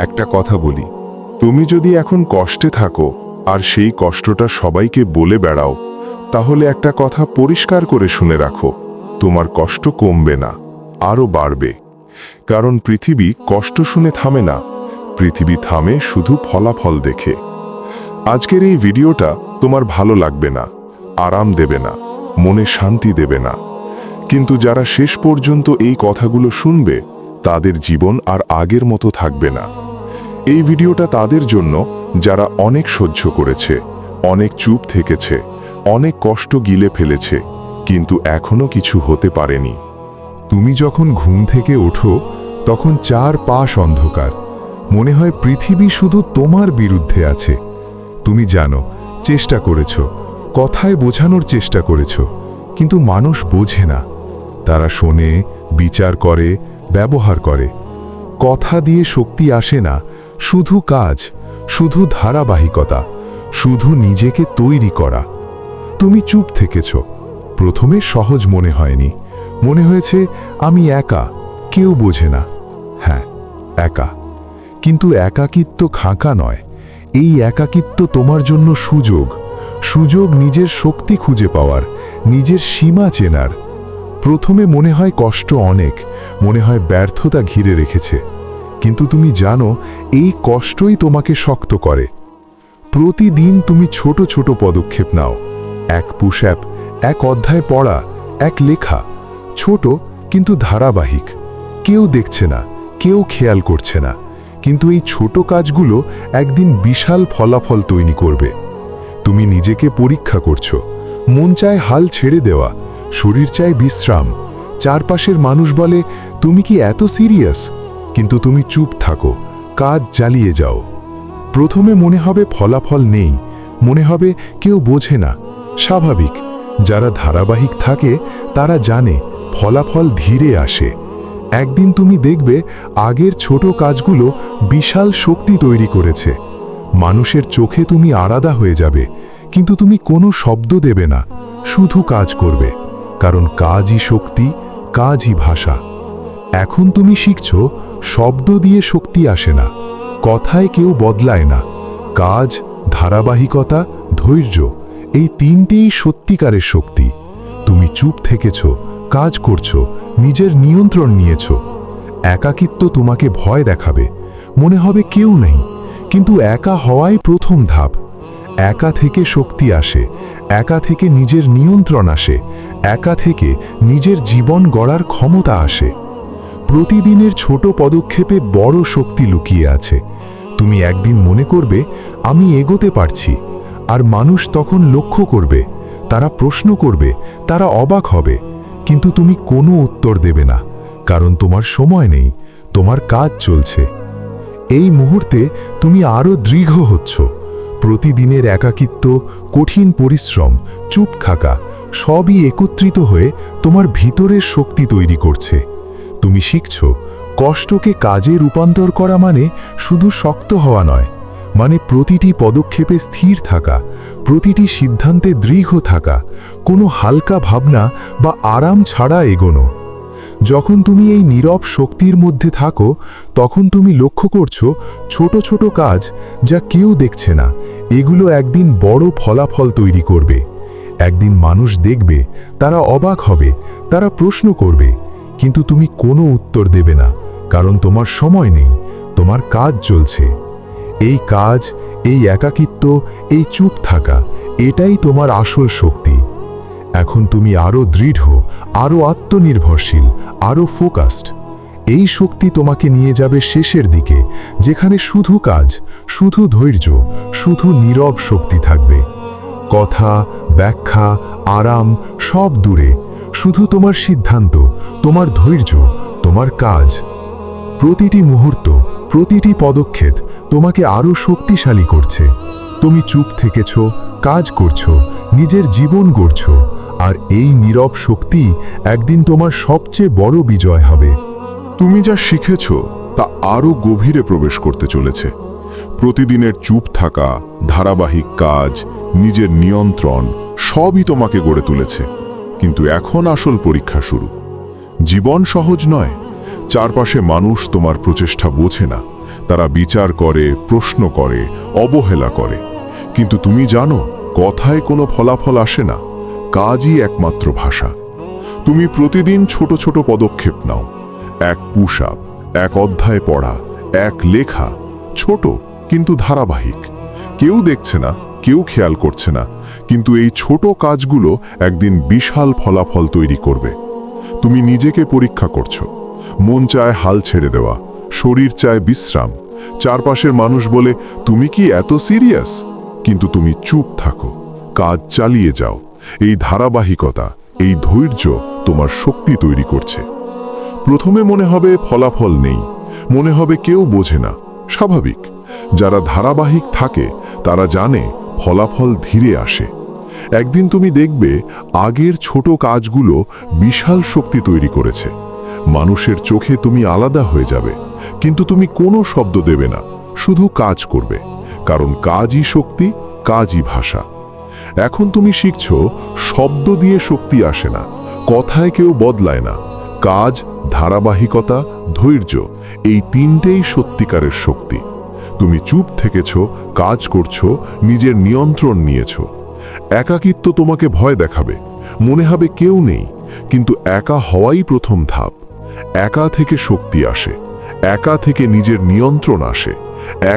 একটা কথা বলি, তুমি যদি এখন কষ্টে থাকো আর সেই কষ্টটা সবাইকে বলে বেড়াও, তাহলে একটা কথা পরিষ্কার করে শুনে রাখো, তোমার কষ্ট কমবে না, আরও বাড়বে। কারণ পৃথিবী কষ্ট শুনে থামে না, পৃথিবী থামে শুধু ফলাফল দেখে। আজকের এই ভিডিওটা তোমার ভালো লাগবে না, আরাম দেবে না, মনে শান্তি দেবে না, কিন্তু যারা শেষ পর্যন্ত এই কথাগুলো শুনবে তাদের জীবন আর আগের মতো থাকবে না। এই ভিডিওটা তাদের জন্য যারা অনেক সহ্য করেছে, অনেক চুপ থেকেছে, অনেক কষ্ট গিলে ফেলেছে, কিন্তু এখনো কিছু হতে পারেনি। তুমি যখন ঘুম থেকে ওঠো তখন চারপাশ অন্ধকার, মনে হয় পৃথিবী শুধু তোমার বিরুদ্ধে আছে। তুমি জানো, চেষ্টা করেছ, কথায় বোঝানোর চেষ্টা করেছ, কিন্তু মানুষ বোঝে না। তারা শোনে, বিচার করে, ব্যবহার করে। কথা দিয়ে শক্তি আসে না, শুধু কাজ, শুধু ধারাবাহিকতা, শুধু নিজেকে তৈরি করা। তুমি চুপ থেকেছ। প্রথমে সহজ মনে হয়নি, মনে হয়েছে আমি একা, কেউ বোঝে না। হ্যাঁ, একা, কিন্তু একাকিত্ব খাঁকা নয়। এই একাকিত্ব তোমার জন্য সুযোগ, সুযোগ নিজের শক্তি খুঁজে পাওয়ার, নিজের সীমা চেনার। প্রথমে মনে হয় কষ্ট অনেক, মনে হয় ব্যর্থতা ঘিরে রেখেছে, কিন্তু তুমি জানো এই কষ্টই তোমাকে শক্ত করে। প্রতিদিন তুমি ছোট ছোট পদক্ষেপ নাও, এক পুশ আপ, এক অধ্যায় পড়া, এক লেখা, ছোট কিন্তু ধারাবাহিক। কেউ দেখছে না, কেউ খেয়াল করছে না, কিন্তু এই ছোট কাজগুলো একদিন বিশাল ফলাফল তৈরি করবে। তুমি নিজেকে পরীক্ষা করছো, মন চায় হাল ছেড়ে দেওয়া, শরীর চায় বিশ্রাম, চারপাশের মানুষ বলে তুমি কি এত সিরিয়াস? কিন্তু তুমি চুপ থাকো, কাজ চালিয়ে যাও। প্রথমে মনে হবে ফলাফল নেই, মনে হবে কেউ বোঝে না। স্বাভাবিক, যারা ধারাবাহিক থাকে তারা জানে ফলাফল ধীরে আসে। একদিন তুমি দেখবে আগের ছোট কাজগুলো বিশাল শক্তি তৈরি করেছে। মানুষের চোখে তুমি আলাদা হয়ে যাবে, কিন্তু তুমি কোনো শব্দ দেবে না, শুধু কাজ করবে। কারণ কাজই শক্তি, কাজই ভাষা। এখন তুমি শিখছো শব্দ দিয়ে শক্তি আসে না, কথায় কেউ বদলায় না। কাজ, ধারাবাহিকতা, ধৈর্য, এই তিনটেই সত্যিকারের শক্তি। তুমি চুপ থেকেছ, কাজ করছো, নিজের নিয়ন্ত্রণ নিয়েছ। একাকিত্ব তোমাকে ভয় দেখাবে, মনে হবে কেউ নেই, কিন্তু একা হওয়াই প্রথম ধাপ। একা থেকে শক্তি আসে, একা থেকে নিজের নিয়ন্ত্রণ আসে, একা থেকে নিজের জীবন গড়ার ক্ষমতা আসে। প্রতিদিনের ছোট পদক্ষেপে বড় শক্তি লুকিয়ে আছে। তুমি একদিন মনে করবে আমি এগোতে পারছি, আর মানুষ তখন লক্ষ্য করবে, তারা প্রশ্ন করবে, তারা অবাক হবে, কিন্তু তুমি কোনো উত্তর দেবে না, কারণ তোমার সময় নেই, তোমার কাজ চলছে। এই মুহূর্তে তুমি আরও দৃঢ় হচ্ছ। প্রতিদিনের একাকিত্ব, কঠিন পরিশ্রম, চুপ থাকা, সবই একত্রিত হয়ে তোমার ভিতরের শক্তি তৈরি করছে। তুমি শিখছ কষ্টকে কাজে রূপান্তর করা মানে শুধু শক্ত হওয়া নয়, মানে প্রতিটি পদক্ষেপে স্থির থাকা, প্রতিটি সিদ্ধান্তে দৃঢ় থাকা, কোনো হালকা ভাবনা বা আরাম ছাড়া এগোনো। যখন তুমি এই নীরব শক্তির মধ্যে থাকো, তখন তুমি লক্ষ্য করছো ছোট ছোট কাজ যা কেউ দেখছে না, এগুলো একদিন বড় ফলাফল তৈরি করবে। একদিন মানুষ দেখবে, তারা অবাক হবে, তারা প্রশ্ন করবে, কিন্তু তুমি কোনো উত্তর দেবে না, কারণ তোমার সময় নেই, তোমার কাজ চলছে। এই কাজ, এই একাকিত্ব, এই চুপ থাকা, এটাই তোমার আসল শক্তি। এখন তুমি আরও দৃঢ়, আরও আত্মনির্ভরশীল, আরও ফোকাসড। এই শক্তি তোমাকে নিয়ে যাবে শেষের দিকে, যেখানে শুধু কাজ, শুধু ধৈর্য, শুধু নীরব শক্তি থাকবে। কথা, ব্যাখ্যা, আরাম সব দূরে, শুধু তোমার সিদ্ধান্ত, তোমার ধৈর্য, তোমার কাজ। প্রতিটি মুহূর্ত, প্রতিটি পদক্ষেপ তোমাকে আরও শক্তিশালী করছে। তুমি চুপ থেকেছ, কাজ করছো, নিজের জীবন গড়ছ, আর এই নীরব শক্তি একদিন তোমার সবচেয়ে বড় বিজয় হবে। তুমি যা শিখেছ তা আরও গভীরে প্রবেশ করতে চলেছে। প্রতিদিনের চুপ থাকা, ধারাবাহিক কাজ, নিজের নিয়ন্ত্রণ সবই তোমাকে গড়ে তুলেছে। কিন্তু এখন আসল পরীক্ষা শুরু। জীবন সহজ নয়, চারপাশে মানুষ তোমার প্রচেষ্টা বোঝে না, তারা বিচার করে, প্রশ্ন করে, অবহেলা করে। কিন্তু তুমি জানো, কথায় কোনো ফলাফল আসে না, কাজই একমাত্র ভাষা। তুমি প্রতিদিন ছোট ছোট পদক্ষেপ নাও, এক পুশ আপ, এক অধ্যায় পড়া, এক লেখা, ছোট কিন্তু ধারাবাহিক। কেউ দেখছে না, কেউ খেয়াল করছে না, কিন্তু এই ছোট কাজগুলো একদিন বিশাল ফলাফল তৈরি করবে। তুমি নিজেকে পরীক্ষা করছো, মন চায় হাল ছেড়ে দেওয়া, শরীর চায় বিশ্রাম, চারপাশের মানুষ বলে তুমি কি এত সিরিয়াস? কিন্তু তুমি চুপ থাকো, কাজ চালিয়ে যাও। এই ধারাবাহিকতা, এই ধৈর্য তোমার শক্তি তৈরি করছে। প্রথমে মনে হবে ফলাফল নেই, মনে হবে কেউ বোঝে না, স্বাভাবিক। যারা ধারাবাহিক থাকে তারা জানে ফলাফল ধীরে আসে। একদিন তুমি দেখবে আগের ছোট কাজগুলো বিশাল শক্তি তৈরি করেছে। মানুষের চোখে তুমি আলাদা হয়ে যাবে, কিন্তু তুমি কোনো শব্দ দেবে না, শুধু কাজ করবে। কারণ কাজই শক্তি, কাজই ভাষা। এখন তুমি শিখছো, শব্দ দিয়ে শক্তি আসে না, কথায় কেউ বদলায় না। কাজ, ধারাবাহিকতা, ধৈর্য, এই তিনটেই সত্যিকারের শক্তি। তুমি চুপ থেকেছ, কাজ করছো, নিজের নিয়ন্ত্রণ নিয়েছ। একাকিত্ব তোমাকে ভয় দেখাবে, মনে হবে কেউ নেই, কিন্তু একা হওয়াই প্রথম ধাপ। একা থেকে শক্তি আসে, একা থেকে নিজের নিয়ন্ত্রণ আসে,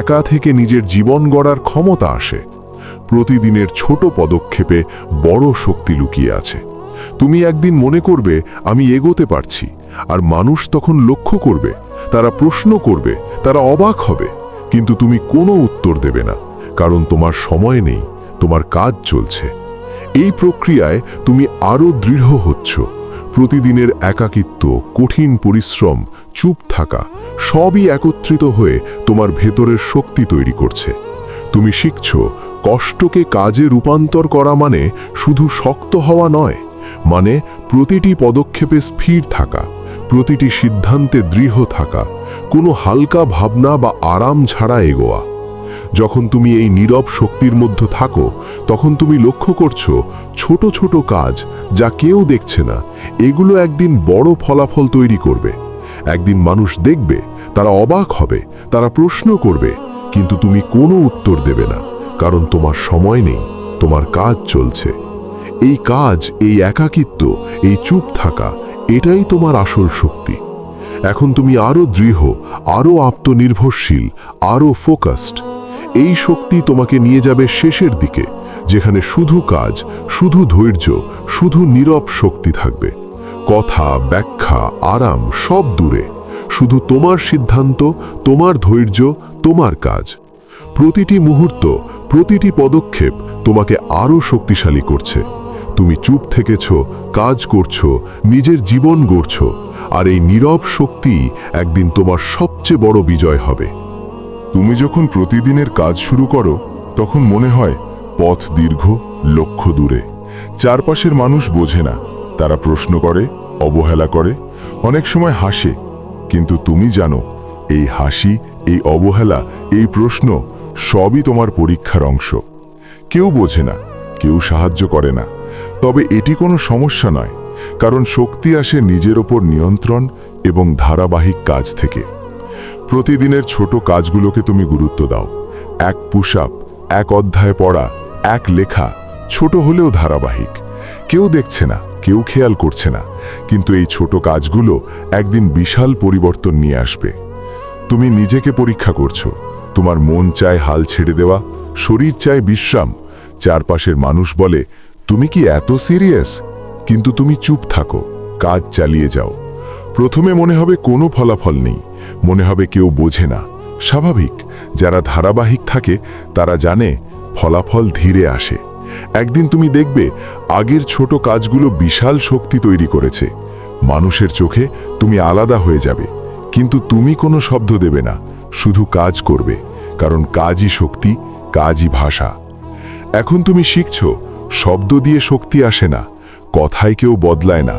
একা থেকে নিজের জীবন গড়ার ক্ষমতা আসে। প্রতিদিনের ছোট পদক্ষেপে বড় শক্তি লুকিয়ে আছে। তুমি একদিন মনে করবে আমি এগোতে পারছি, আর মানুষ তখন লক্ষ্য করবে, তারা প্রশ্ন করবে, তারা অবাক হবে। কিন্তু তুমি কোনো উত্তর দেবে না, কারণ তোমার সময় নেই, তোমার কাজ চলছে। এই প্রক্রিয়ায় তুমি আরও দৃঢ় হচ্ছ। প্রতিদিনের একাকিত্ব, কঠিন পরিশ্রম, চুপ থাকা, সবই একত্রিত হয়ে তোমার ভেতরের শক্তি তৈরি করছে। তুমি শিখছ, কষ্টকে কাজে রূপান্তর করা মানে শুধু শক্ত হওয়া নয়, মানে প্রতিটি পদক্ষেপে স্থির থাকা, প্রতিটি সিদ্ধান্তে দৃঢ় থাকা, কোনো হালকা ভাবনা বা আরাম ছাড়া এগোয়া। যখন তুমি এই নীরব শক্তির মধ্যে থাকো, তখন তুমি লক্ষ্য করছো ছোট ছোট কাজ যা কেউ দেখছে না, এগুলো একদিন বড় ফলাফল তৈরি করবে। একদিন মানুষ দেখবে, তারা অবাক হবে, তারা প্রশ্ন করবে, কিন্তু তুমি কোনো উত্তর দেবে না, কারণ তোমার সময় নেই, তোমার কাজ চলছে। এই কাজ, এই একাকিত্ব, এই চুপ থাকা, এটাই তোমার আসল শক্তি। এখন তুমি আরও দৃঢ়, আরও আত্মনির্ভরশীল, আরও ফোকাসড। এই শক্তি তোমাকে নিয়ে যাবে শেষের দিকে, যেখানে শুধু কাজ, শুধু ধৈর্য, শুধু নীরব শক্তি থাকবে। কথা, ব্যাখ্যা, আরাম সব দূরে, শুধু তোমার সিদ্ধান্ত, তোমার ধৈর্য, তোমার কাজ। প্রতিটি মুহূর্ত, প্রতিটি পদক্ষেপ তোমাকে আরও শক্তিশালী করছে। তুমি চুপ থেকেছ, কাজ করছো, নিজের জীবন গড়ছ, আর এই নীরব শক্তি একদিন তোমার সবচেয়ে বড় বিজয় হবে। তুমি যখন প্রতিদিনের কাজ শুরু করো, তখন মনে হয় পথ দীর্ঘ, লক্ষ্য দূরে। চারপাশের মানুষ বোঝে না, তারা প্রশ্ন করে, অবহেলা করে, অনেক সময় হাসে। কিন্তু তুমি জানো, এই হাসি, এই অবহেলা, এই প্রশ্ন সবই তোমার পরীক্ষার অংশ। কেউ বোঝে না, কেউ সাহায্য করে না, তবে এটি কোনো সমস্যা নয়, কারণ শক্তি আসে নিজের ওপর নিয়ন্ত্রণ এবং ধারাবাহিক কাজ থেকে। প্রতিদিনের ছোট কাজগুলোকে তুমি গুরুত্ব দাও। এক পুশ আপ, এক অধ্যায় পড়া, এক লেখা, ছোট হলেও ধারাবাহিক। কেউ দেখছে না, কেউ খেয়াল করছে না, কিন্তু এই ছোট কাজগুলো একদিন বিশাল পরিবর্তন নিয়ে আসবে। তুমি নিজেকে পরীক্ষা করছো, তোমার মন চায় হাল ছেড়ে দেওয়া, শরীর চায় বিশ্রাম, চারপাশের মানুষ বলে তুমি কি এত সিরিয়াস? কিন্তু তুমি চুপ থাকো, কাজ চালিয়ে যাও। প্রথমে মনে হবে কোনো ফলাফল নেই, মনে হবে কেউ বোঝে না, স্বাভাবিক। যারা ধারাবাহিক থাকে তারা জানে ফলাফল ধীরে আসে। একদিন তুমি দেখবে আগের ছোট কাজগুলো বিশাল শক্তি তৈরি করেছে। মানুষের চোখে তুমি আলাদা হয়ে যাবে, কিন্তু তুমি কোনো শব্দ দেবে না, শুধু কাজ করবে, কারণ কাজই শক্তি, কাজই ভাষা। এখন তুমি শিখছো, শব্দ দিয়ে শক্তি আসে না, কথায় কেউ বদলায় না।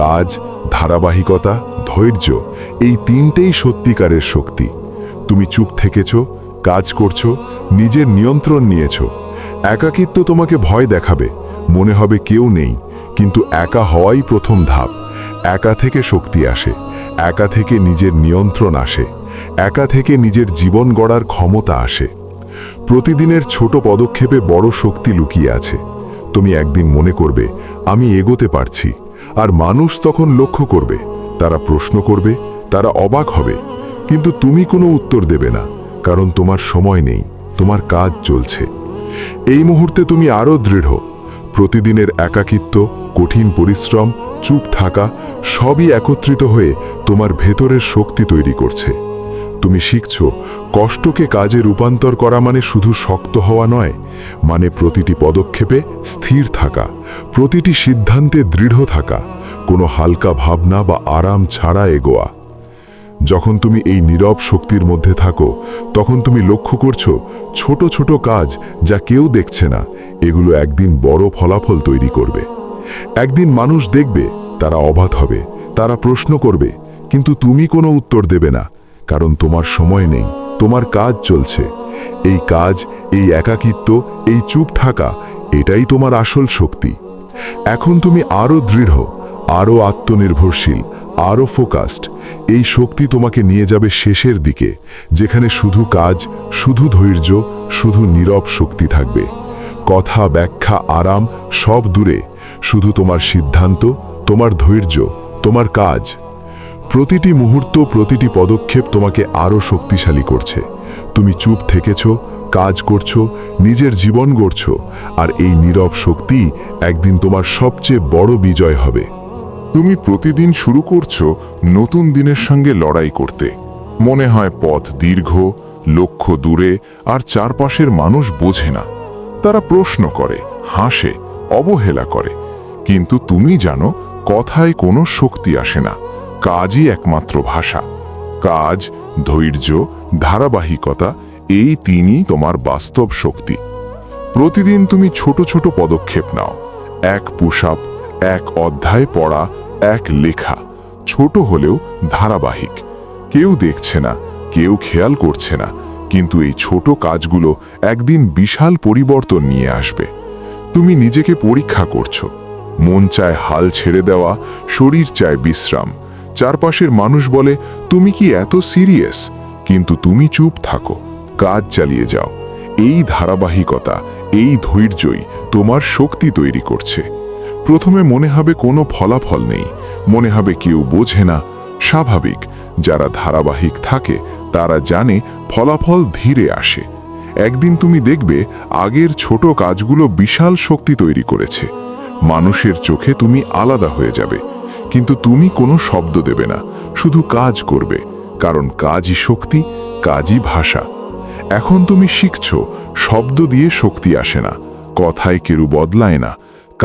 কাজ, ধারাবাহিকতা, ধৈর্য, এই তিনটেই সত্যিকারের শক্তি। তুমি চুপ থেকেছ, কাজ করছো, নিজের নিয়ন্ত্রণ নিয়েছ। একাকিত্ব তোমাকে ভয় দেখাবে, মনে হবে কেউ নেই, কিন্তু একা হওয়াই প্রথম ধাপ। একা থেকে শক্তি আসে, একা থেকে নিজের নিয়ন্ত্রণ আসে, একা থেকে নিজের জীবন গড়ার ক্ষমতা আসে। প্রতিদিনের ছোট পদক্ষেপে বড় শক্তি লুকিয়ে আছে। তুমি একদিন মনে করবে আমি এগোতে পারছি, আর মানুষ তখন লক্ষ্য করবে, তারা প্রশ্ন করবে, তারা অবাক হবে, কিন্তু তুমি কোনো উত্তর দেবে না, কারণ তোমার সময় নেই, তোমার কাজ চলছে। এই মুহূর্তে তুমি আরও দৃঢ়। প্রতিদিনের একাকিত্ব, কঠিন পরিশ্রম, চুপ থাকা সবই একত্রিত হয়ে তোমার ভেতরের শক্তি তৈরি করছে। তুমি শিখছ কষ্টকে কাজে রূপান্তর করা মানে শুধু শক্ত হওয়া নয়, মানে প্রতিটি পদক্ষেপে স্থির থাকা, প্রতিটি সিদ্ধান্তে দৃঢ় থাকা, কোনো হালকা ভাবনা বা আরাম ছাড়া এগোয়া। যখন তুমি এই নীরব শক্তির মধ্যে থাকো, তখন তুমি লক্ষ্য করছো ছোট ছোট কাজ যা কেউ দেখছে না, এগুলো একদিন বড় ফলাফল তৈরি করবে। একদিন মানুষ দেখবে, তারা অবাক হবে, তারা প্রশ্ন করবে, কিন্তু তুমি কোনো উত্তর দেবে না, কারণ তোমার সময় নেই, তোমার কাজ চলছে। এই কাজ, এই একাকিত্ব, এই চুপ থাকা, এটাই তোমার আসল শক্তি। এখন তুমি আরও দৃঢ়, আরও আত্মনির্ভরশীল, আরও ফোকাসড। এই শক্তি তোমাকে নিয়ে যাবে শেষের দিকে, যেখানে শুধু কাজ, শুধু ধৈর্য, শুধু নীরব শক্তি থাকবে। কথা, ব্যাখ্যা, আরাম সব দূরে, শুধু তোমার সিদ্ধান্ত, তোমার ধৈর্য, তোমার কাজ। প্রতিটি মুহূর্ত, প্রতিটি পদক্ষেপ তোমাকে আরও শক্তিশালী করছে। তুমি চুপ থেকেছ, কাজ করছো, নিজের জীবন গড়ছো, আর এই নীরব শক্তি একদিন তোমার সবচেয়ে বড় বিজয় হবে। তুমি প্রতিদিন শুরু করছো নতুন দিনের সঙ্গে লড়াই করতে। মনে হয় পথ দীর্ঘ, লক্ষ্য দূরে, আর চারপাশের মানুষ বোঝে না। তারা প্রশ্ন করে, হাসে, অবহেলা করে। কিন্তু তুমি জানো, কথায় কোনো শক্তি আসে না, কাজই একমাত্র ভাষা। কাজ, ধৈর্য, ধারাবাহিকতা, এই তিনই তোমার বাস্তব শক্তি। প্রতিদিন তুমি ছোট ছোট পদক্ষেপ নাও। এক পুশ আপ, এক অধ্যায় পড়া, এক লেখা, ছোট হলেও ধারাবাহিক। কেউ দেখছে না, কেউ খেয়াল করছে না, কিন্তু এই ছোট কাজগুলো একদিন বিশাল পরিবর্তন নিয়ে আসবে। তুমি নিজেকে পরীক্ষা করছো। মন চায় হাল ছেড়ে দেওয়া, শরীর চায় বিশ্রাম। চারপাশের মানুষ বলে, তুমি কি এত সিরিয়াস? কিন্তু তুমি চুপ থাকো, কাজ চালিয়ে যাও। এই ধারাবাহিকতা, এই ধৈর্যই তোমার শক্তি তৈরি করছে। প্রথমে মনে হবে কোনো ফলাফল নেই, মনে হবে কেউ বোঝে না। স্বাভাবিক, যারা ধারাবাহিক থাকে তারা জানে ফলাফল ধীরে আসে। একদিন তুমি দেখবে আগের ছোট কাজগুলো বিশাল শক্তি তৈরি করেছে। মানুষের চোখে তুমি আলাদা হয়ে যাবে, কিন্তু তুমি কোনো শব্দ দেবে না, শুধু কাজ করবে, কারণ কাজই শক্তি, কাজই ভাষা। এখন তুমি শিখছো শব্দ দিয়ে শক্তি আসে না, কথায় কেউ বদলায় না।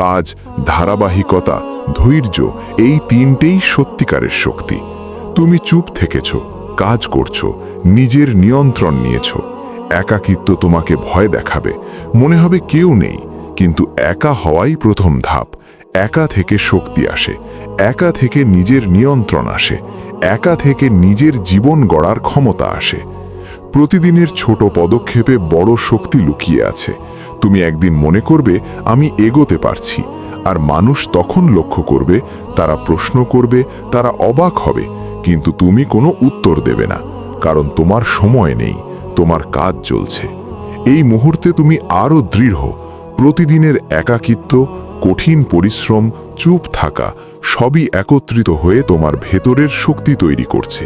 কাজ, ধারাবাহিকতা, ধৈর্য, এই তিনটেই সত্যিকারের শক্তি। তুমি চুপ থেকেছ, কাজ করছো, নিজের নিয়ন্ত্রণ নিয়েছ। একাকিত্ব তোমাকে ভয় দেখাবে, মনে হবে কেউ নেই, কিন্তু একা হওয়াই প্রথম ধাপ। একা থেকে শক্তি আসে, একা থেকে নিজের নিয়ন্ত্রণ আসে, একা থেকে নিজের জীবন গড়ার ক্ষমতা আসে। প্রতিদিনের ছোট পদক্ষেপে বড় শক্তি লুকিয়ে আছে। তুমি একদিন মনে করবে আমি এগোতে পারছি, আর মানুষ তখন লক্ষ্য করবে, তারা প্রশ্ন করবে, তারা অবাক হবে, কিন্তু তুমি কোনো উত্তর দেবে না, কারণ তোমার সময় নেই, তোমার কাজ চলছে। এই মুহূর্তে তুমি আরও দৃঢ়। প্রতিদিনের একাকিত্ব, কঠিন পরিশ্রম, চুপ থাকা সবই একত্রিত হয়ে তোমার ভেতরের শক্তি তৈরি করছে।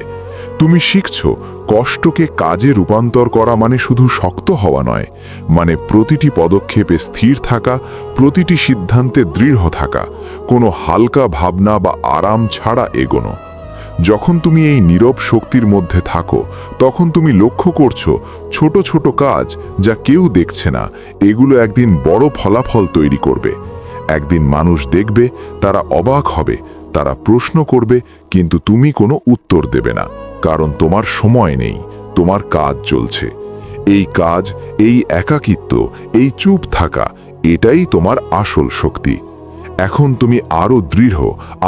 তুমি শিখছো কষ্টকে কাজে রূপান্তর করা মানে শুধু শক্ত হওয়া নয়, মানে প্রতিটি পদক্ষেপে স্থির থাকা, প্রতিটি সিদ্ধান্তে দৃঢ় থাকা, কোনো হালকা ভাবনা বা আরাম ছাড়া এগোনো। যখন তুমি এই নীরব শক্তির মধ্যে থাকো, তখন তুমি লক্ষ্য করছো ছোট ছোট কাজ যা কেউ দেখছে না, এগুলো একদিন বড় ফলাফল তৈরি করবে। একদিন মানুষ দেখবে, তারা অবাক হবে, তারা প্রশ্ন করবে, কিন্তু তুমি কোনো উত্তর দেবে না, কারণ তোমার সময় নেই, তোমার কাজ চলছে। এই কাজ, এই একাকিত্ব, এই চুপ থাকা, এটাই তোমার আসল শক্তি। এখন তুমি আরও দৃঢ়,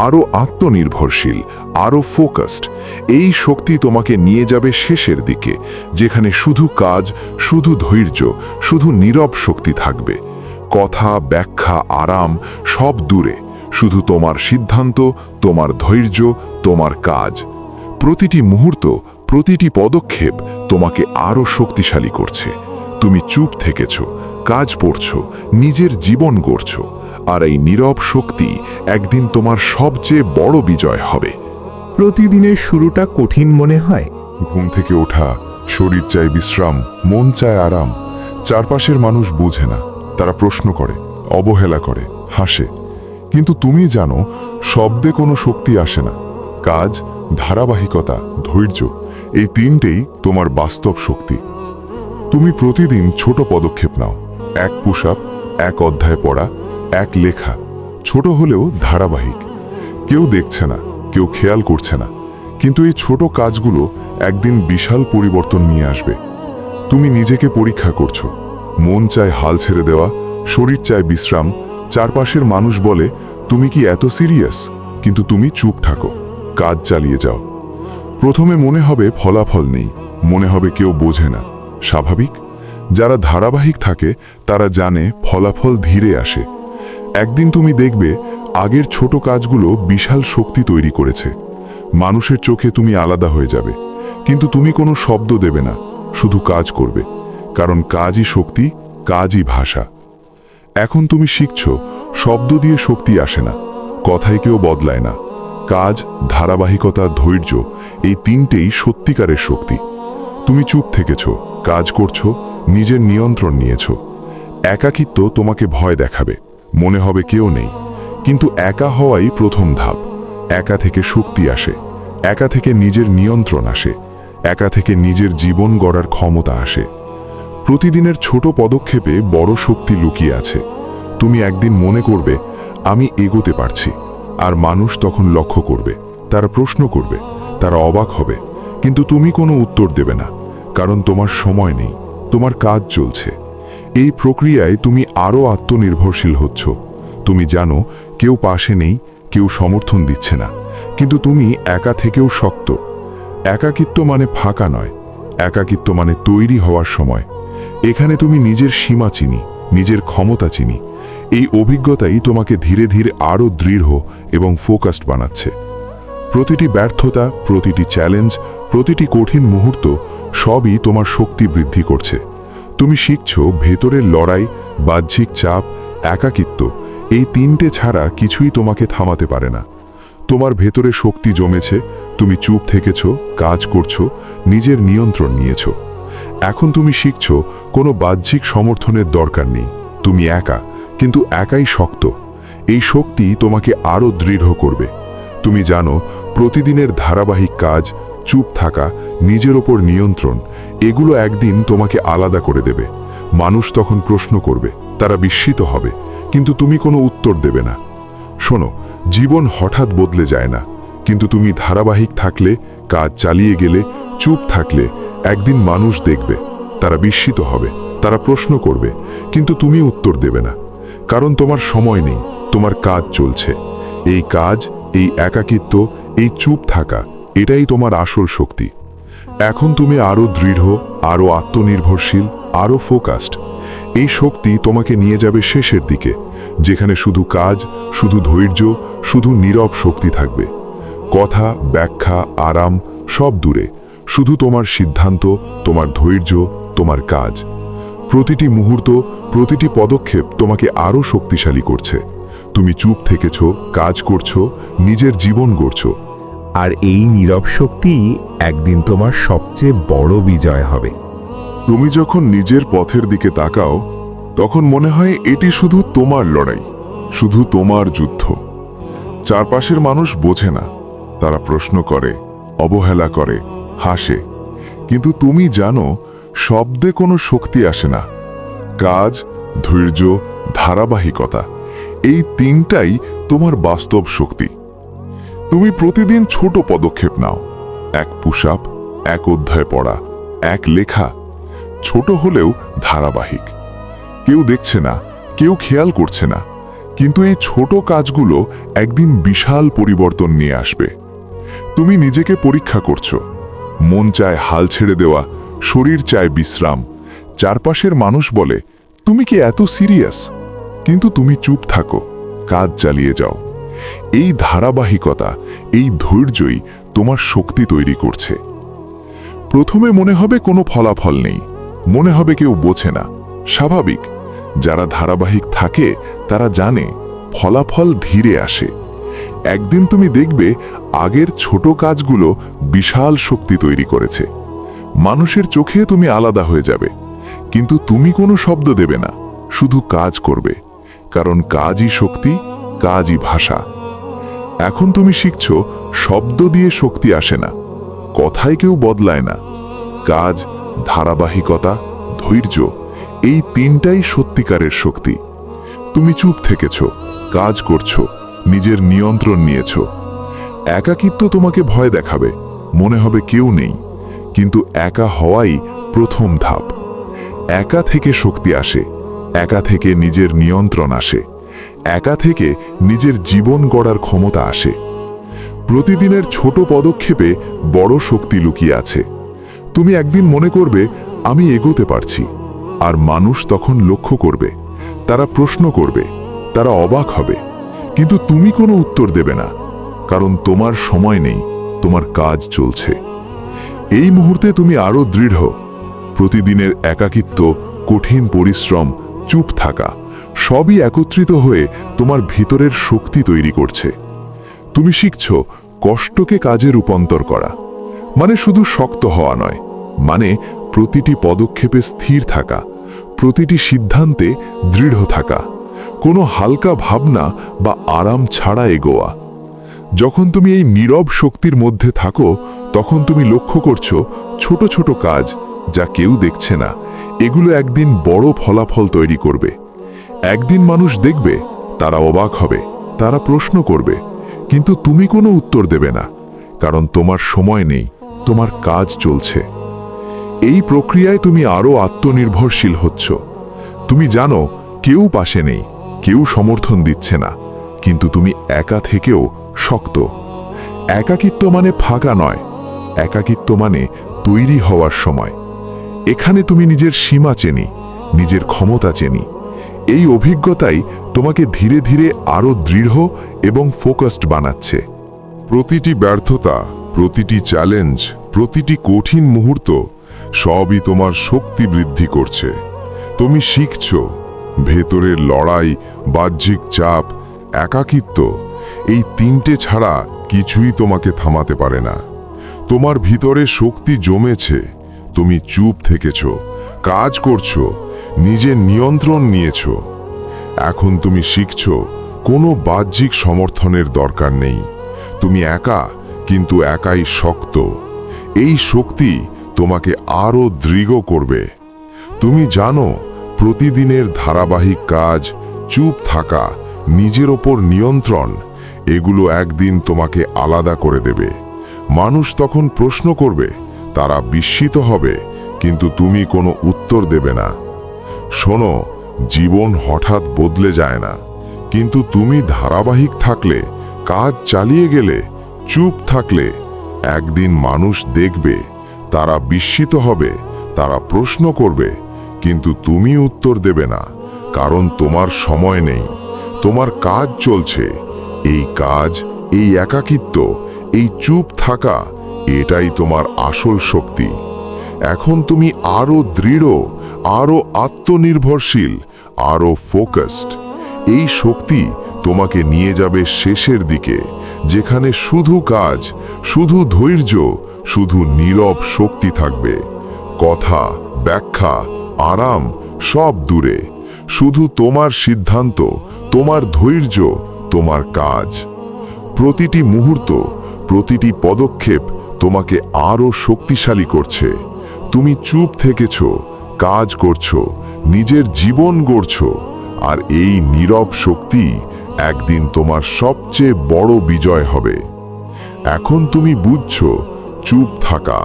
আরও আত্মনির্ভরশীল, আরও ফোকাসড। এই শক্তি তোমাকে নিয়ে যাবে শেষের দিকে, যেখানে শুধু কাজ, শুধু ধৈর্য, শুধু নীরব শক্তি থাকবে। কথা, ব্যাখ্যা, আরাম সব দূরে, শুধু তোমার সিদ্ধান্ত, তোমার ধৈর্য, তোমার কাজ। প্রতিটি মুহূর্ত, প্রতিটি পদক্ষেপ তোমাকে আরও শক্তিশালী করছে। তুমি চুপ থেকেছ, কাজ পড়ছ, নিজের জীবন গড়ছ, আর এই নীরব শক্তি একদিন তোমার সবচেয়ে বড় বিজয় হবে। প্রতিদিনের শুরুটা কঠিন মনে হয়। ঘুম থেকে ওঠা, শরীর চায় বিশ্রাম, মন চায় আরাম। চারপাশের মানুষ বুঝে না, তারা প্রশ্ন করে, অবহেলা করে, হাসে। কিন্তু তুমি জানো, শব্দে কোনো শক্তি আসে না। কাজ, ধারাবাহিকতা, ধৈর্য, এই তিনটেই তোমার বাস্তব শক্তি। তুমি প্রতিদিন ছোট পদক্ষেপ নাও, এক পুশ আপ, এক অধ্যায় পড়া, এক লেখা। ছোট হলেও ধারাবাহিক। কেউ দেখছে না, কেউ খেয়াল করছে না, কিন্তু এই ছোট কাজগুলো একদিন বিশাল পরিবর্তন নিয়ে আসবে। তুমি নিজেকে পরীক্ষা করছো। মন চায় হাল ছেড়ে দেওয়া, শরীর চায় বিশ্রাম। চারপাশের মানুষ বলে, তুমি কি এত সিরিয়াস? কিন্তু তুমি চুপ থাকো, কাজ চালিয়ে যাও। প্রথমে মনে হবে ফলাফল নেই, মনে হবে কেউ বোঝে না। স্বাভাবিক। যারা ধারাবাহিক থাকে তারা জানে ফলাফল ধীরে আসে। একদিন তুমি দেখবে আগের ছোট কাজগুলো বিশাল শক্তি তৈরি করেছে। মানুষের চোখে তুমি আলাদা হয়ে যাবে, কিন্তু তুমি কোনো শব্দ দেবে না, শুধু কাজ করবে। কারণ কাজই শক্তি, কাজই ভাষা। এখন তুমি শিখছো, শব্দ দিয়ে শক্তি আসে না, কথায় কেউ বদলায় না। কাজ, ধারাবাহিকতা, ধৈর্য, এই তিনটেই সত্যিকারের শক্তি। তুমি চুপ থেকেছ, কাজ করছো, নিজের নিয়ন্ত্রণ নিয়েছ। একাকিত্ব তোমাকে ভয় দেখাবে, মনে হবে কেউ নেই। কিন্তু একা হওয়াই প্রথম ধাপ। একা থেকে শক্তি আসে, একা থেকে নিজের নিয়ন্ত্রণ আসে, একা থেকে নিজের জীবন গড়ার ক্ষমতা আসে। প্রতিদিনের ছোট পদক্ষেপে বড় শক্তি লুকিয়ে আছে। তুমি একদিন মনে করবে, আমি এগোতে পারছি। আর মানুষ তখন লক্ষ্য করবে, তারা প্রশ্ন করবে, তারা অবাক হবে। কিন্তু তুমি কোনো উত্তর দেবে না, কারণ তোমার সময় নেই, তোমার কাজ চলছে। এই প্রক্রিয়ায় তুমি আরও আত্মনির্ভরশীল হচ্ছ। তুমি জানো, কেউ পাশে নেই, কেউ সমর্থন দিচ্ছে না, কিন্তু তুমি একা থেকেও শক্ত। একাকিত্ব মানে ফাঁকা নয়, একাকিত্ব মানে তৈরি হওয়ার সময়। এখানে তুমি নিজের সীমা চিনি, নিজের ক্ষমতা চিনি। এই অভিজ্ঞতাই তোমাকে ধীরে ধীরে আরও দৃঢ় এবং ফোকাসড বানাচ্ছে। প্রতিটি ব্যর্থতা, প্রতিটি চ্যালেঞ্জ, প্রতিটি কঠিন মুহূর্ত সবই তোমার শক্তি বৃদ্ধি করছে। তুমি শিখছো, ভেতরের লড়াই, বাহ্যিক চাপ, একাকিত্ব, এই তিনটে ছাড়া কিছুই তোমাকে থামাতে পারে না। তোমার ভেতরে শক্তি জমেছে, তুমি চুপ থেকেছ, কাজ করছো, নিজের নিয়ন্ত্রণ নিয়েছ। এখন তুমি শিখছো, কোনো বাহ্যিক সমর্থনের দরকার নেই। তুমি একা, কিন্তু একাই শক্ত। এই শক্তি তোমাকে আরও দৃঢ় করবে। তুমি জানো, প্রতিদিনের ধারাবাহিক কাজ, চুপ থাকা, নিজের ওপর নিয়ন্ত্রণ, এগুলো একদিন তোমাকে আলাদা করে দেবে। মানুষ তখন প্রশ্ন করবে, তারা বিস্মিত হবে, কিন্তু তুমি কোনো উত্তর দেবে না। শোনো, জীবন হঠাৎ বদলে যায় না, কিন্তু তুমি ধারাবাহিক থাকলে, কাজ চালিয়ে গেলে, চুপ থাকলে, একদিন মানুষ দেখবে, তারা বিস্মিত হবে, তারা প্রশ্ন করবে, কিন্তু তুমি উত্তর দেবে না। কারণ তোমার সময় নেই, তোমার কাজ চলছে। এই কাজ, এই একাকিত্ব, এই চুপ থাকা, এটাই তোমার আসল শক্তি। এখন তুমি আরও দৃঢ়, আরও আত্মনির্ভরশীল, আরও ফোকাসড। এই শক্তি তোমাকে নিয়ে যাবে শেষের দিকে, যেখানে শুধু কাজ, শুধু ধৈর্য, শুধু নীরব শক্তি থাকবে। কথা, ব্যাখ্যা, আরাম সব দূরে, শুধু তোমার সিদ্ধান্ত, তোমার ধৈর্য, তোমার কাজ। প্রতিটি মুহূর্ত, প্রতিটি পদক্ষেপ তোমাকে আরও শক্তিশালী করছে। তুমি চুপ থেকেছ, কাজ করছো, নিজের জীবন গড়ছো। আর এই নীরব শক্তি একদিন তোমার সবচেয়ে বড় বিজয় হবে। তুমি যখন নিজের পথের দিকে তাকাও, তখন মনে হয় এটি শুধু তোমার লড়াই, শুধু তোমার যুদ্ধ। চারপাশের মানুষ বোঝে না, তারা প্রশ্ন করে, অবহেলা করে, হাসে। কিন্তু তুমি জানো, শব্দে কোনো শক্তি আসে না। কাজ, ধৈর্য, ধারাবাহিকতা, এই তিনটাই তোমার বাস্তব শক্তি। তুমি প্রতিদিন ছোট পদক্ষেপ নাও, এক পুশ আপ, এক অধ্যায় পড়া, এক লেখা। ছোট হলেও ধারাবাহিক। কেউ দেখছে না, কেউ খেয়াল করছে না, কিন্তু এই ছোট কাজগুলো একদিন বিশাল পরিবর্তন নিয়ে আসবে। তুমি নিজেকে পরীক্ষা করছো। মন চায় হাল ছেড়ে দেওয়া, শরীর চায় বিশ্রাম। চারপাশের মানুষ বলে, তুমি কি এত সিরিয়াস? কিন্তু তুমি চুপ থাকো, কাজ চালিয়ে যাও। এই ধারাবাহিকতা, এই ধৈর্যই তোমার শক্তি তৈরি করছে। প্রথমে মনে হবে কোনো ফলাফল নেই, মনে হবে কেউ বোঝে না। স্বাভাবিক, যারা ধারাবাহিক থাকে তারা জানে ফলাফল ধীরে আসে। একদিন তুমি দেখবে আগের ছোট কাজগুলো বিশাল শক্তি তৈরি করেছে। মানুষের চোখে তুমি আলাদা হয়ে যাবে, কিন্তু তুমি কোনো শব্দ দেবে না, শুধু কাজ করবে, কারণ কাজই শক্তি, কাজই ভাষা। এখন তুমি শিখছো শব্দ দিয়ে শক্তি আসে না, কথায় কেউ বদলায় না। কাজ, ধারাবাহিকতা, ধৈর্য, এই তিনটাই সত্যিকারের শক্তি। তুমি চুপ থেকেছ, কাজ করছো, নিজের নিয়ন্ত্রণ নিয়েছ। একাকিত্ব তোমাকে ভয় দেখাবে, মনে হবে কেউ নেই, কিন্তু একা হওয়াই প্রথম ধাপ। একা থেকে শক্তি আসে, একা থেকে নিজের নিয়ন্ত্রণ আসে, একা থেকে নিজের জীবন গড়ার ক্ষমতা আসে। প্রতিদিনের ছোট পদক্ষেপে বড় শক্তি লুকিয়ে আছে। তুমি একদিন মনে করবে আমি এগোতে পারছি, আর মানুষ তখন লক্ষ্য করবে, তারা প্রশ্ন করবে, তারা অবাক হবে, কিন্তু তুমি কোনো উত্তর দেবে না, কারণ তোমার সময় নেই, তোমার কাজ চলছে। এই মুহূর্তে তুমি আরো দৃঢ়। প্রতিদিনের একাকিত্ব, কঠিন পরিশ্রম, চুপ থাকা, সবই একত্রিত হয়ে তোমার ভিতরের শক্তি তৈরি করছে। তুমি শিখছ কষ্টকে কাজে রূপান্তর করা, মানে শুধু শক্ত হওয়া নয়, মানে প্রতিটি পদক্ষেপে স্থির থাকা, প্রতিটি সিদ্ধান্তে দৃঢ় থাকা, কোনো হালকা ভাবনা বা আরাম ছাড়া এগোয়া। যখন তুমি এই নীরব শক্তির মধ্যে থাকো, তখন তুমি লক্ষ্য করছো ছোট ছোট কাজ যা কেউ দেখছে না, এগুলো একদিন বড় ফলাফল তৈরি করবে। একদিন মানুষ দেখবে, তারা অবাক হবে, তারা প্রশ্ন করবে, কিন্তু তুমি কোনো উত্তর দেবে না, কারণ তোমার সময় নেই, তোমার কাজ চলছে। এই প্রক্রিয়ায় তুমি আরো আত্মনির্ভরশীল হচ্ছ। তুমি জানো কেউ পাশে নেই, কেউ সমর্থন দিচ্ছে না, কিন্তু তুমি একা থেকেও শক্ত। একাকিত্ব মানে ফাঁকা নয়, একাকিত্ব মানে তৈরি হওয়ার সময়। এখানে তুমি নিজের সীমা চেনি, নিজের ক্ষমতা চেনি। এই অভিজ্ঞতাই তোমাকে ধীরে ধীরে আরো দৃঢ় এবং ফোকাসড বানাচ্ছে। প্রতিটি ব্যর্থতা, প্রতিটি চ্যালেঞ্জ, প্রতিটি কঠিন মুহূর্ত সবই তোমার শক্তি বৃদ্ধি করছে। তুমি শিখছ ভেতরের লড়াই, বাহ্যিক চাপ, একাকিত্ব, এই তিনটে ছাড়া কিছুই তোমাকে থামাতে পারে না। তোমার ভিতরে শক্তি জমেছে, তুমি চুপ থেকেছ, কাজ করছো, নিজের নিয়ন্ত্রণ নিয়েছ। এখন তুমি শিখছ কোনো বাহ্যিক সমর্থনের দরকার নেই। তুমি একা, কিন্তু একাই শক্ত। এই শক্তি তোমাকে আরো দৃঢ় করবে। তুমি জানো প্রতিদিনের ধারাবাহিক কাজ, চুপ থাকা, নিজের ওপর নিয়ন্ত্রণ, এগুলো একদিন তোমাকে আলাদা করে দেবে। মানুষ তখন প্রশ্ন করবে, তারা বিস্মিত হবে, কিন্তু তুমি কোনো উত্তর দেবে না। শোনো, জীবন হঠাৎ বদলে যায় না, কিন্তু তুমি ধারাবাহিক থাকলে, কাজ চালিয়ে গেলে, চুপ থাকলে, একদিন মানুষ দেখবে, তারা বিস্মিত হবে, তারা প্রশ্ন করবে, কিন্তু তুমি উত্তর দেবে না, কারণ তোমার সময় নেই, তোমার কাজ চলছে। এই কাজ, এই একাকিত্ব, এই চুপ থাকা, এটাই তোমার আসল শক্তি। এখন তুমি আরো দৃঢ়, আরো আত্মনির্ভরশীল, আরো ফোকাসড। এই শক্তি তোমাকে নিয়ে যাবে শেষের দিকে, যেখানে শুধু কাজ, শুধু ধৈর্য, শুধু নীরব শক্তি থাকবে। কথা, ব্যাখ্যা, আরাম সব দূরে, শুধু তোমার সিদ্ধান্ত, তোমার ধৈর্য, তোমার কাজ। প্রতিটি মুহূর্ত, প্রতিটি পদক্ষেপ তোমাকে আরো শক্তিশালী করছে। তুমি চুপ থেকেছ, কাজ করছো, নিজের জীবন গড়ছো, আর এই নীরব শক্তি একদিন তোমার সবচেয়ে বড় বিজয় হবে। এখন তুমি বুঝছো, চুপ থাকা,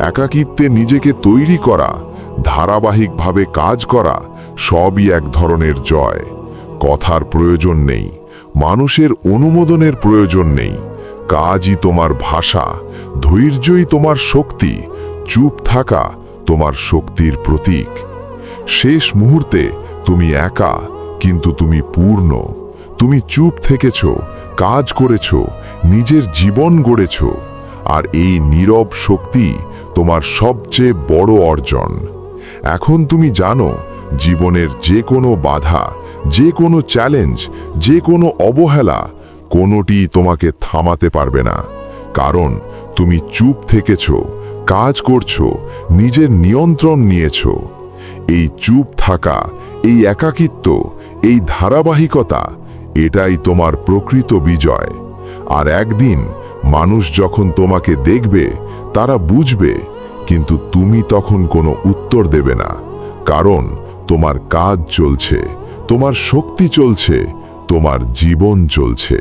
একাকিত্বে নিজেকে তৈরি করা, ধারাবাহিকভাবে কাজ করা, সবই এক ধরনের জয়। কথার প্রয়োজন নেই, মানুষের অনুমোদনের প্রয়োজন নেই। কাজই তোমার ভাষা, ধৈর্যই তোমার শক্তি, চুপ থাকা তোমার শক্তির প্রতীক। শেষ মুহূর্তে তুমি একা, কিন্তু তুমি পূর্ণ। তুমি চুপ থেকেছ, কাজ করেছ, নিজের জীবন গড়েছ, আর এই নীরব শক্তি তোমার সবচেয়ে বড় অর্জন। এখন তুমি জানো, জীবনের যে কোনো বাধা, যে কোনো চ্যালেঞ্জ, যে কোনো অবহেলা, কোনোটি তোমাকে থামাতে পারবে না। কারণ তুমি চুপ থেকেছো, কাজ করছো, নিজের নিয়ন্ত্রণ নিয়েছো। এই চুপ থাকা, এই একাকিত্ব, এই ধারাবাহিকতা, এটাই তোমার প্রকৃত বিজয়। আর একদিন মানুষ যখন তোমাকে দেখবে, তারা বুঝবে, কিন্তু তুমি তখন কোনো উত্তর দেবে না। কারণ তোমার কাজ চলছে, তোমার শক্তি চলছে, তোমার জীবন চলছে।